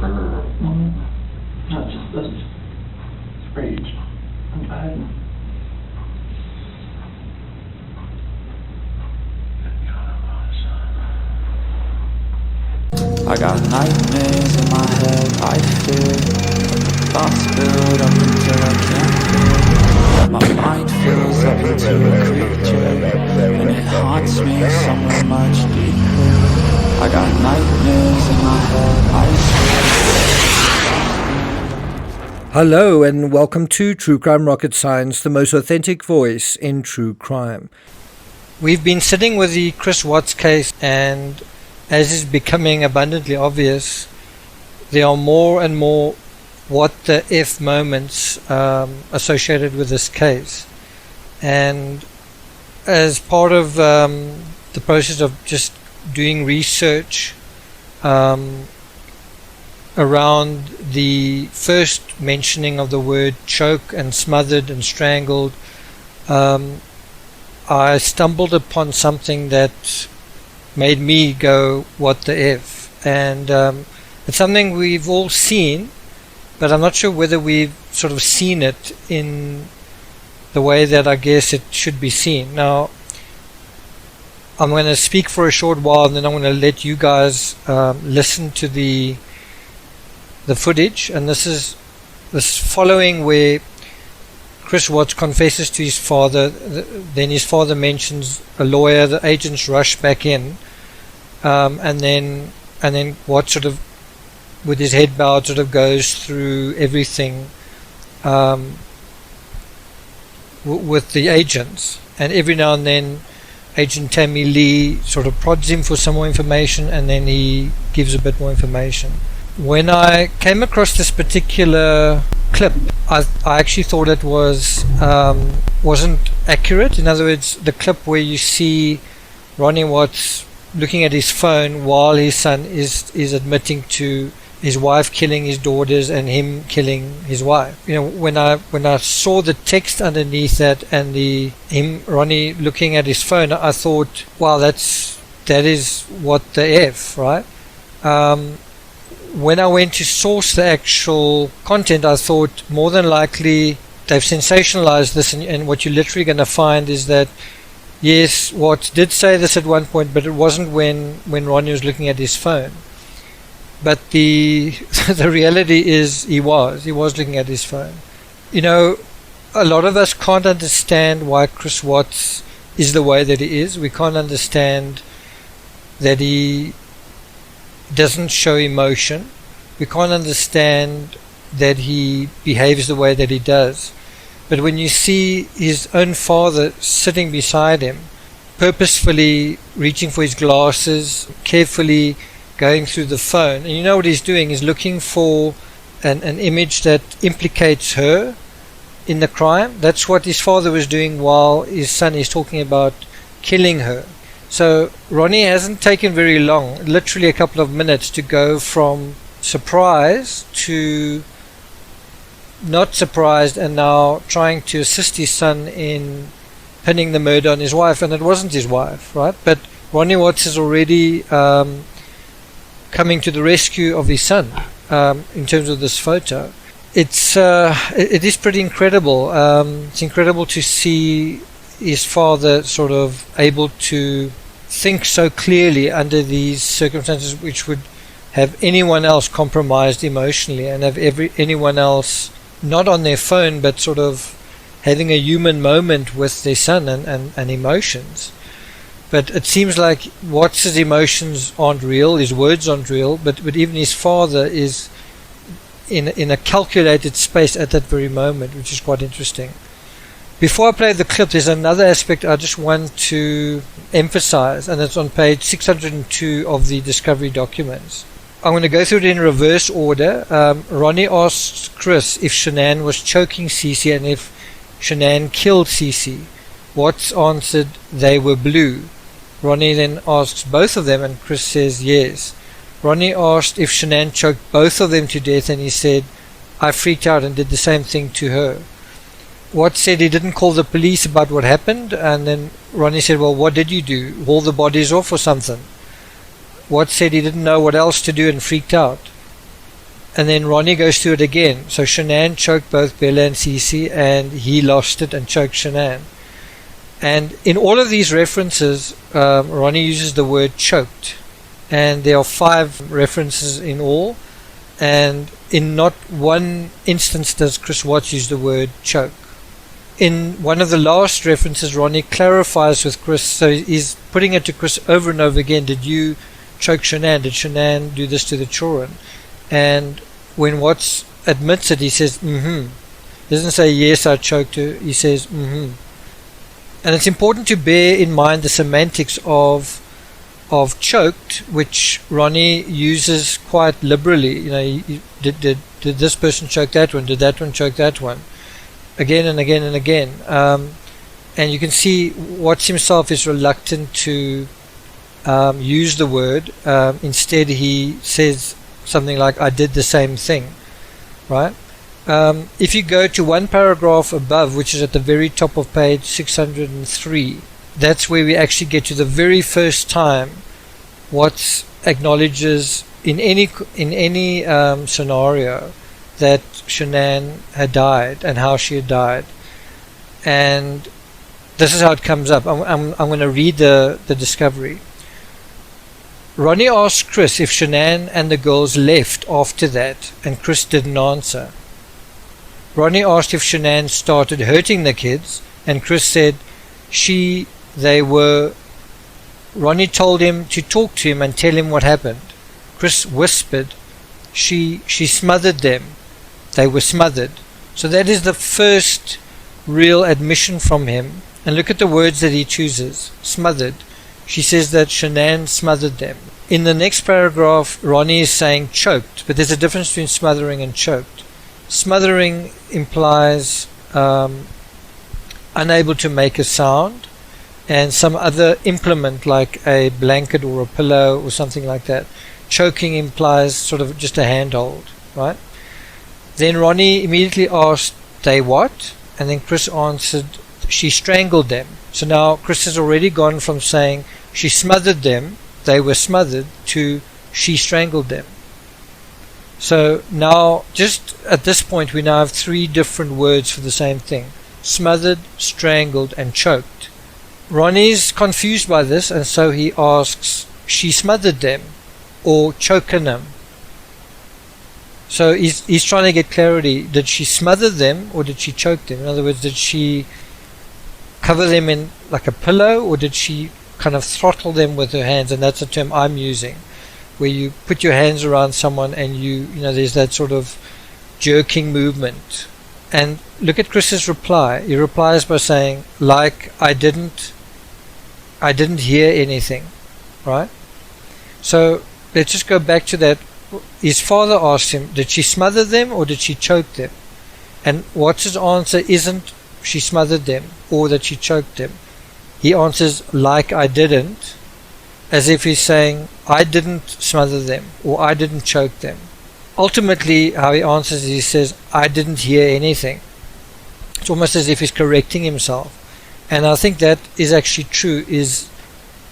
No, it just doesn't. It's rage. I got nightmares in my head, I fear thoughts build up until I can't feel that my mind fills up into a creature, and it haunts me somewhere much deeper. I got nightmares in my head, I fear. Hello and welcome to True Crime Rocket Science, the most authentic voice in true crime. We've been sitting with the Chris Watts case, and as is becoming abundantly obvious, there are more and more what the F moments associated with this case. And as part of the process of just doing research around the first mentioning of the word choke and smothered and strangled, I stumbled upon something that made me go, what the F? And it's something we've all seen, but I'm not sure whether we've sort of seen it in the way that I guess it should be seen. Now, I'm going to speak for a short while, and then I'm going to let you guys listen to the footage. And this is following where Chris Watts confesses to his father, then his father mentions a lawyer, the agents rush back in, and then Watts sort of, with his head bowed, sort of goes through everything with the agents, and every now and then Agent Tammy Lee sort of prods him for some more information, and then he gives a bit more information. When I came across this particular clip, I actually thought it wasn't accurate. In other words, the clip where you see Ronnie Watts looking at his phone while his son is admitting to his wife killing his daughters and him killing his wife. You know, when I saw the text underneath that and Ronnie looking at his phone, I thought, wow, that is what the F, right? When I went to source the actual content, I thought more than likely they've sensationalized this, and what you're literally going to find is that, yes, Watts did say this at one point, but it wasn't when Ronnie was looking at his phone. But the reality is he was looking at his phone. You know, a lot of us can't understand why Chris Watts is the way that he is. We can't understand that he doesn't show emotion. We can't understand that he behaves the way that he does. But when you see his own father sitting beside him, purposefully reaching for his glasses, carefully going through the phone, and you know what he's doing, he's looking for an image that implicates her in the crime. That's what his father was doing while his son is talking about killing her. So Ronnie hasn't taken very long, literally a couple of minutes, to go from surprise to not surprised and now trying to assist his son in pinning the murder on his wife. And it wasn't his wife, right? But Ronnie Watts is already coming to the rescue of his son in terms of this photo. It is pretty incredible. It's incredible to see his father sort of able to think so clearly under these circumstances, which would have anyone else compromised emotionally and have anyone else not on their phone but sort of having a human moment with their son and emotions. But it seems like Watts' emotions aren't real, his words aren't real, but even his father is in a calculated space at that very moment, which is quite interesting. Before I play the clip, there's another aspect I just want to emphasize, and it's on page 602 of the discovery documents. I'm going to go through it in reverse order. Ronnie asks Chris if Shanann was choking Cece and if Shanann killed Cece. Watts answered they were blue. Ronnie then asks both of them, and Chris says yes. Ronnie asked if Shanann choked both of them to death, and he said, I freaked out and did the same thing to her. Watts said he didn't call the police about what happened, and then Ronnie said, well, what did you do? Haul the bodies off or something? Watts said he didn't know what else to do and freaked out. and then Ronnie goes through it again. So Shanann choked both Bella and Cece, and he lost it and choked Shanann. And in all of these references, Ronnie uses the word choked, and there are 5 references in all, and in not one instance does Chris Watts use the word choke. In one of the last references, Ronnie clarifies with Chris, so he's putting it to Chris over and over again, did you choke Shanann? Did Shanann do this to the children? And when Watts admits it, he says, mm-hmm. He doesn't say, yes, I choked her. He says, mm-hmm. And it's important to bear in mind the semantics of choked, which Ronnie uses quite liberally. You know, did this person choke that one? Did that one choke that one? Again and again and again. And you can see Watts himself is reluctant to use the word. Instead, he says something like, I did the same thing. Right? If you go to one paragraph above, which is at the very top of page 603, that's where we actually get to the very first time Watts acknowledges in any scenario that Shanann had died and how she had died. And this is how it comes up. I'm going to read the discovery. Ronnie asked Chris if Shanann and the girls left after that, and Chris didn't answer. Ronnie asked if Shanann started hurting the kids, and Chris said they were. Ronnie told him to talk to him and tell him what happened. Chris whispered, she smothered them. They were smothered. So that is the first real admission from him. And look at the words that he chooses. Smothered. She says that Shanann smothered them. In the next paragraph, Ronnie is saying choked, but there's a difference between smothering and choked. Smothering implies unable to make a sound, and some other implement like a blanket or a pillow or something like that. Choking implies sort of just a handhold, right? Then Ronnie immediately asked, they what? And then Chris answered, she strangled them. So now Chris has already gone from saying she smothered them, they were smothered, to she strangled them. So now, just at this point, we now have 3 different words for the same thing. Smothered, strangled, and choked. Ronnie's confused by this, and so he asks, she smothered them, or choken them. So he's trying to get clarity. Did she smother them, or did she choke them? In other words, did she cover them in like a pillow, or did she kind of throttle them with her hands? And that's a term I'm using, where you put your hands around someone and you know there's that sort of jerking movement. And look at Chris's reply. He replies by saying, like, I didn't hear anything, right? So let's just go back to that. His father asked him, did she smother them or did she choke them? And what's his answer isn't she smothered them or that she choked them. He answers, like I didn't, as if he's saying, I didn't smother them or I didn't choke them. Ultimately, how he answers is he says, I didn't hear anything. It's almost as if he's correcting himself. And I think that is actually true, is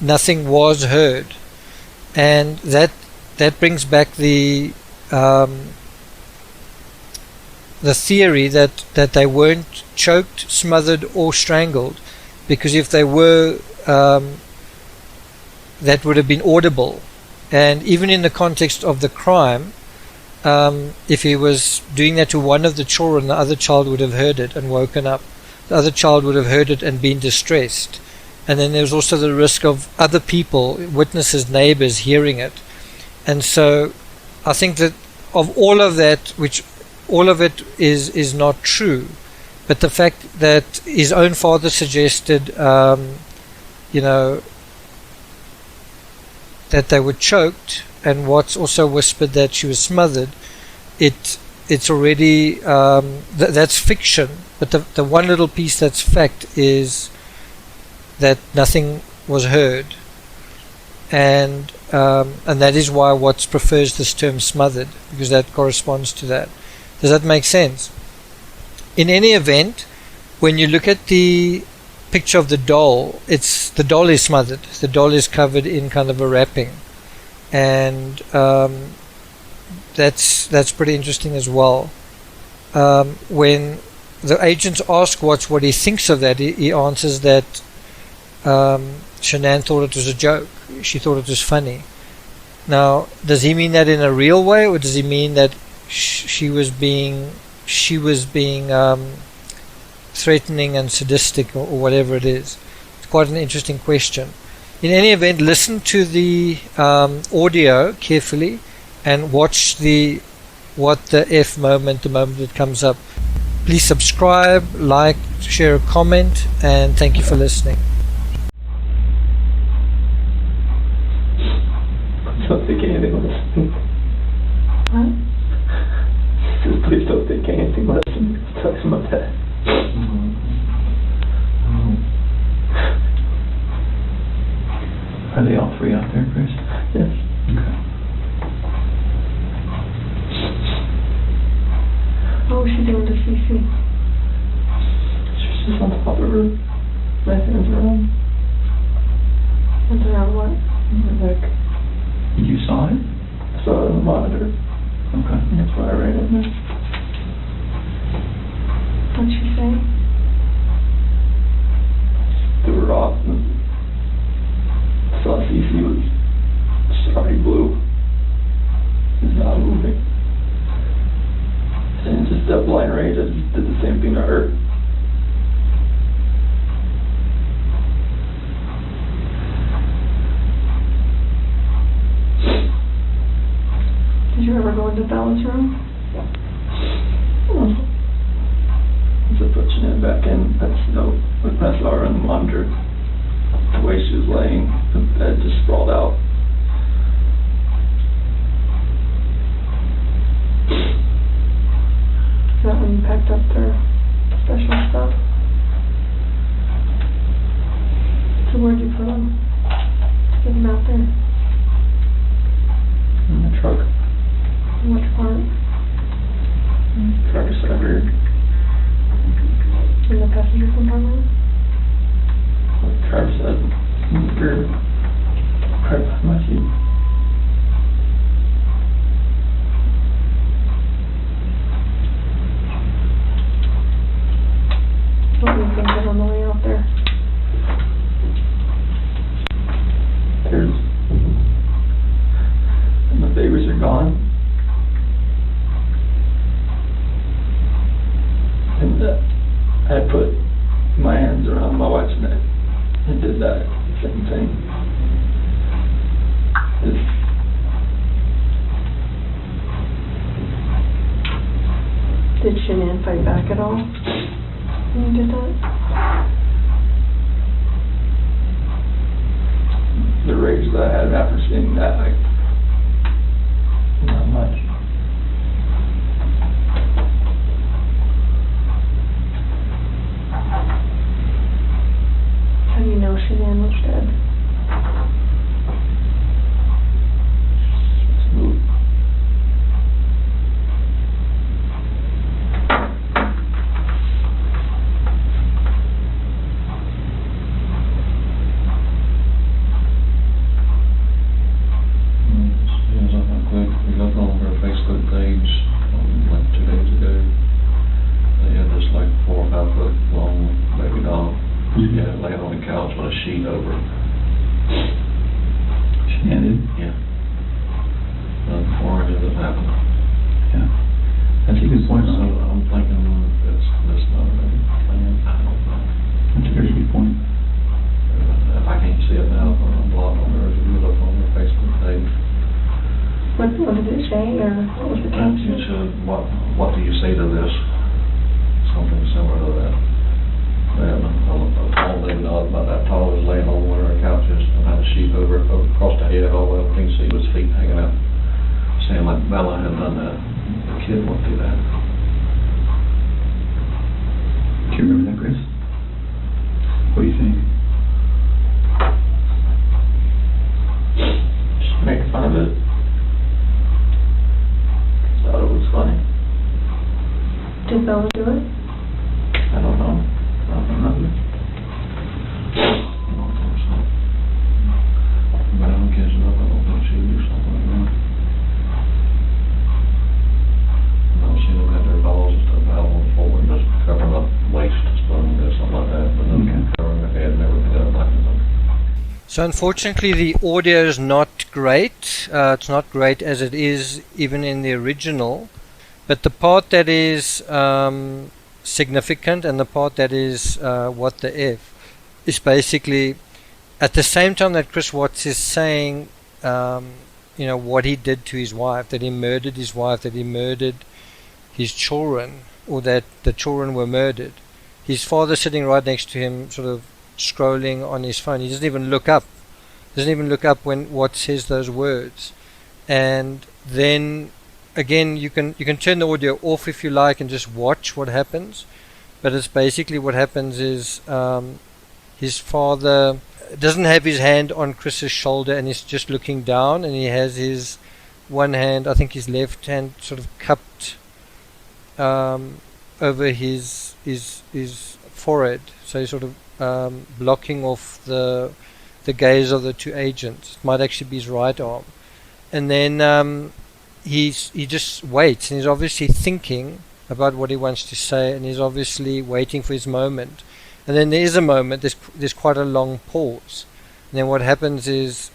nothing was heard. And that brings back the theory that they weren't choked, smothered or strangled, because if they were, that would have been audible. And even in the context of the crime, if he was doing that to one of the children, the other child would have heard it and woken up. The other child would have heard it and been distressed. And then there was also the risk of other people, witnesses, neighbors, hearing it. And so I think that of all of that, which all of it is not true, but the fact that his own father suggested, that they were choked, and Watts also whispered that she was smothered, it's already that's fiction. But the one little piece that's fact is that nothing was heard, and that is why Watts prefers this term smothered, because that corresponds to that. Does that make sense? In any event, when you look at the picture of the doll, the doll is smothered. The doll is covered in kind of a wrapping, and that's pretty interesting as well. When the agent asks Watts what he thinks of that, he answers that Shanann thought it was a joke. She thought it was funny. Now, does he mean that in a real way, or does he mean that she was being threatening and sadistic, or whatever it is? It's quite an interesting question. In any event, listen to the audio carefully and watch the moment it comes up. Please subscribe, like, share a comment, and thank you for listening. Don't think anything less. What? Just please don't think anything less than talking about that. Are they all three out there, Chris? Yes. Okay. What was she doing to CC? She's just on top of her. My hands around And around what? her neck. You saw it? I saw it on the monitor. Okay. That's why I ran in there. What'd she say? Threw her off and saw Cece was sorry blue. It's not moving. And just that blind rage, I just did the same thing to her. Did you ever go into Bella's room? So put Shanann back in, that's no, when I saw her on the monitor, the way she was laying, the bed just sprawled out. Is that when you packed up their special stuff? So where'd you put them? Get them out there. In the truck, In which part? driver's side rear, In the passenger compartment? driver's side rear, right behind my seat. What were you thinking on the way out there? There's, and the babies are gone. And I put my hands around my wife's neck and did that same thing. Did Shanann fight back at all when you did that? The rage that I had after seeing that, like, not much. How do you know Shanann was dead? Smooth. Yes, I think we got on her Facebook page, like 2 days ago. They had this like 4 or 5 foot long baby doll. Yeah, laying on the couch with a sheet over it. Shanann did? Yeah. Before any of this happened. Yeah. That's a good point. So I'm thinking it's not a plan. I don't know. That's a very good point. If I can't see it now, I'm blocked on there. If you look on their Facebook page. What did it say, or what was the It caption? said, what do you say to this? Something similar to that. And a tall baby doll about that tall was laying on one of our couches and had a sheet over across the head all the way up. You can see his feet hanging out. Saying like Bella had done that. The kid went through that. Do you remember that, Chris? What do you think? Just make fun of it. Thought it was funny. Did Bella do it? I don't know. I don't remember. I don't think so. But I don't catch it up. I don't think she'd do something like that. So unfortunately the audio is not great. It's not great as it is even in the original. But the part that is significant and the part that is what the F is basically at the same time that Chris Watts is saying what he did to his wife, that he murdered his wife, that he murdered his children, or that the children were murdered. His father sitting right next to him, sort of scrolling on his phone. He doesn't even look up. When Watts says those words. And then again, you can turn the audio off if you like and just watch what happens. But it's basically what happens is his father doesn't have his hand on Chris's shoulder and he's just looking down, and he has his one hand, I think his left hand, sort of cupped over his forehead, so he's sort of blocking off the gaze of the two agents. It might actually be his right arm. And then he just waits, and he's obviously thinking about what he wants to say, and he's obviously waiting for his moment. And then there is a moment, there's quite a long pause. And then what happens is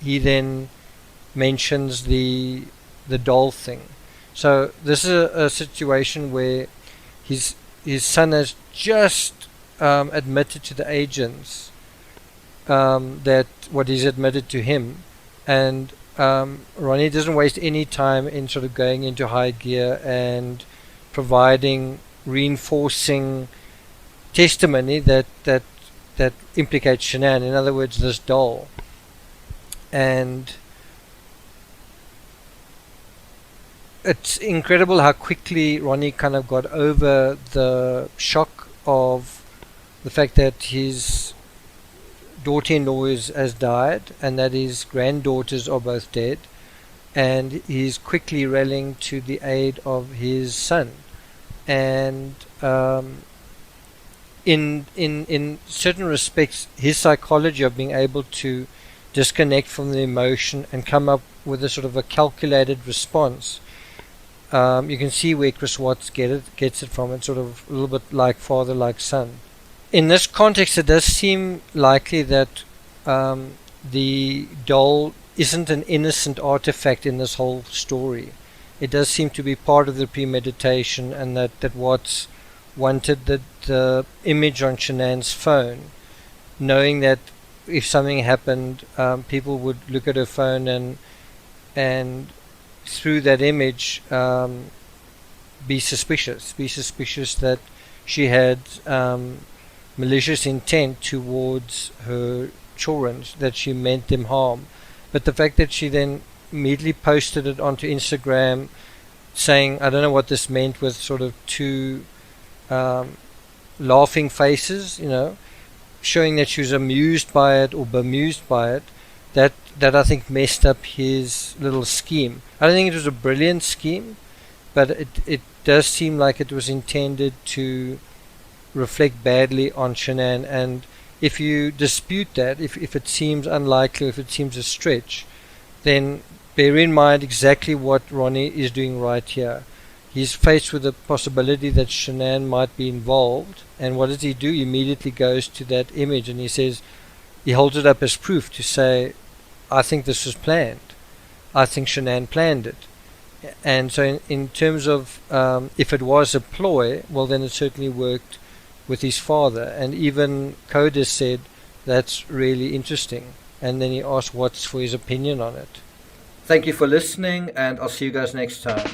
he then mentions the doll thing. So this is a situation where his son has just admitted to the agents that what he's admitted to him, and Ronnie doesn't waste any time in sort of going into high gear and providing reinforcing testimony that implicates Shanann, in other words this doll. And it's incredible how quickly Ronnie kind of got over the shock of the fact that his daughter-in-law has died and that his granddaughters are both dead, and he's quickly rallying to the aid of his son. And in certain respects, his psychology of being able to disconnect from the emotion and come up with a sort of a calculated response, you can see where Chris Watts gets it from. It's sort of a little bit like father, like son. In this context, it does seem likely that the doll isn't an innocent artifact in this whole story. It does seem to be part of the premeditation, and that Watts wanted the image on Shanann's phone, knowing that if something happened, people would look at her phone and through that image be suspicious that she had malicious intent towards her children, that she meant them harm. But the fact that she then immediately posted it onto Instagram saying, I don't know what this meant, with sort of two laughing faces, showing that she was amused by it or bemused by it, that I think messed up his little scheme. I don't think it was a brilliant scheme, but it does seem like it was intended to reflect badly on Shanann. And if you dispute that, if it seems unlikely, if it seems a stretch, then bear in mind exactly what Ronnie is doing right here. He's faced with the possibility that Shanann might be involved, and what does he do? He immediately goes to that image and he holds it up as proof to say, I think this was planned. I think Shanann planned it. And so in terms of if it was a ploy, well then it certainly worked with his father. And even Coda said that's really interesting, and then he asked Watts for his opinion on it. Thank you for listening, and I'll see you guys next time.